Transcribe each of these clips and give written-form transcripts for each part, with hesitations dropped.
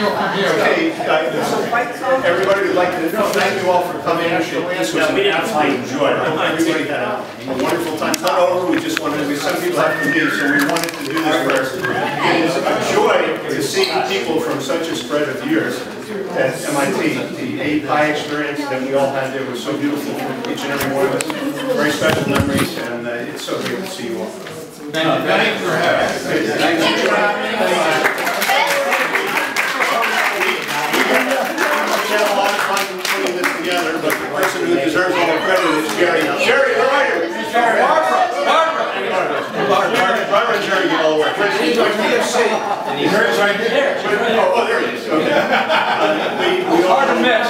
Okay, everybody would like to thank you all for coming. This was an absolute joy. Everybody had a wonderful time. It's not over. We just wanted to, some people have to leave, so we wanted to do this first. It is a joy to see people from such a spread of years at MIT. The API experience that we all had there was so beautiful for each and every one of us. Very special memories, and it's so great to see you all. Thank you for having us. Thank you for having us. We had a lot of fun putting this together, but the person who deserves all the credit is Jerry. Now, Jerry, where are you? Barbara and Jerry get all the work. He's like PFC. Jerry's right there. Oh, there he is. Okay. We all hard to miss.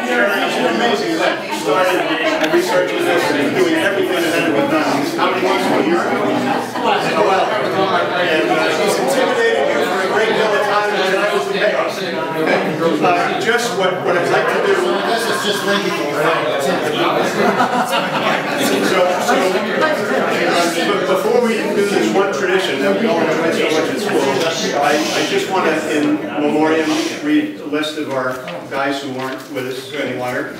Jerry is amazing. He started researching this and doing everything that had to be done. How many months a year? Oh, well. And he's intimidated you for a great deal of time, and that was the payoff. Just what I'd like to do. This is just thinking. So before we do this one tradition that we all enjoy so much at school, I just want to, in memoriam, read a list of our guys who aren't with us any longer.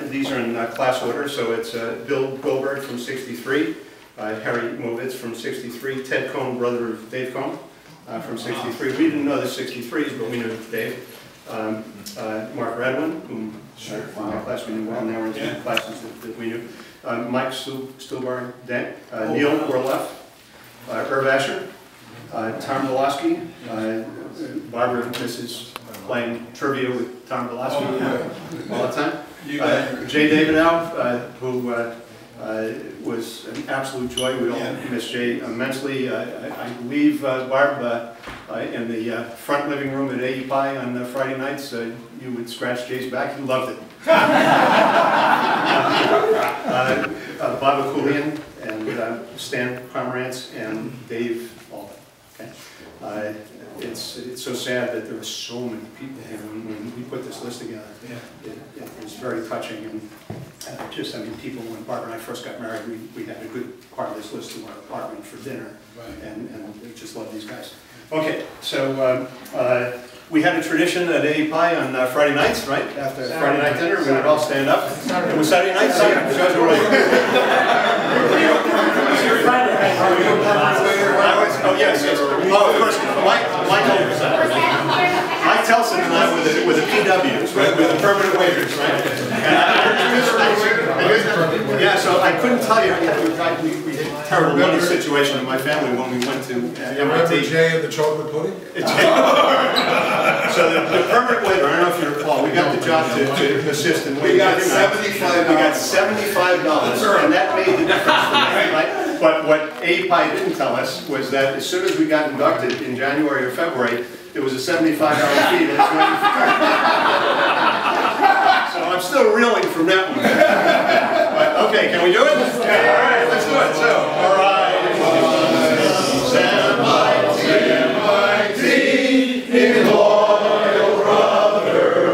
These are in class order. So it's Bill Goldberg from '63, Harry Movitz from '63, Ted Cohn, brother of Dave Cohn, from '63. We didn't know the '63s, but we knew Dave. Mark Redwin, whom in my class we knew well, now we're in two classes that we knew. Mike Stuhlbarg, Neil Orloff, Irv Asher, Tom Belosky, Barbara misses playing trivia with Tom Belosky all the time. Jay Davidow, who was an absolute joy. We all miss Jay immensely. I believe, Barb, in the front living room at AEPI on Friday nights, you would scratch Jay's back. He loved it. Bob Akulian and Stan Pomerantz and Dave Alden. Okay? It's so sad that there were so many people here when we put this list together. It was very touching, and I mean, people, when Barbara and I first got married, we had a good part of this list in our apartment for dinner, and we just love these guys. Okay, so we had a tradition at API on Friday nights, right? After Friday night dinner, we would all stand up. It was Saturday night? Yeah, you guys were oh, yes. Oh, of course, Mike Telson and I with the PWs, right? With the permanent waiters, right? Yeah, so I couldn't tell you. We had a terrible money situation in my family when we went to MIT. Remember Jay and the chocolate pudding? So the permanent waiter, I don't know if you recall, we got the job to assist in waiting. We got $75. We got $75, and that made the difference for me, right? But what API didn't tell us was that as soon as we got inducted in January or February, there was a $75 fee that's waiting for So I'm still reeling from that one. But, okay, can we do it? Yeah, all right, let's do it. So, all right. In loyal brotherhood,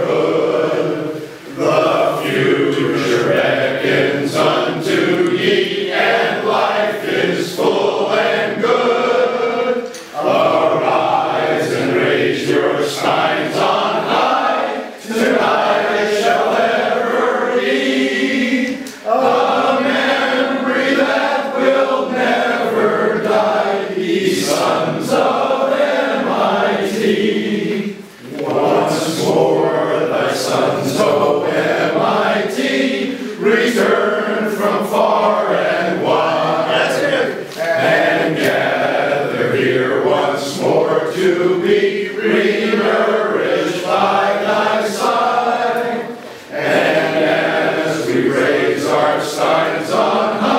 the future beckons unto ye, and life is full and good. Arise and raise your signs on high, tonight shall ever be a memory that will never die, ye sons of MIT. Once more thy sons, O MIT, return from far and wide, and gather here once more to be renourished by thy side. And as we raise our signs on high,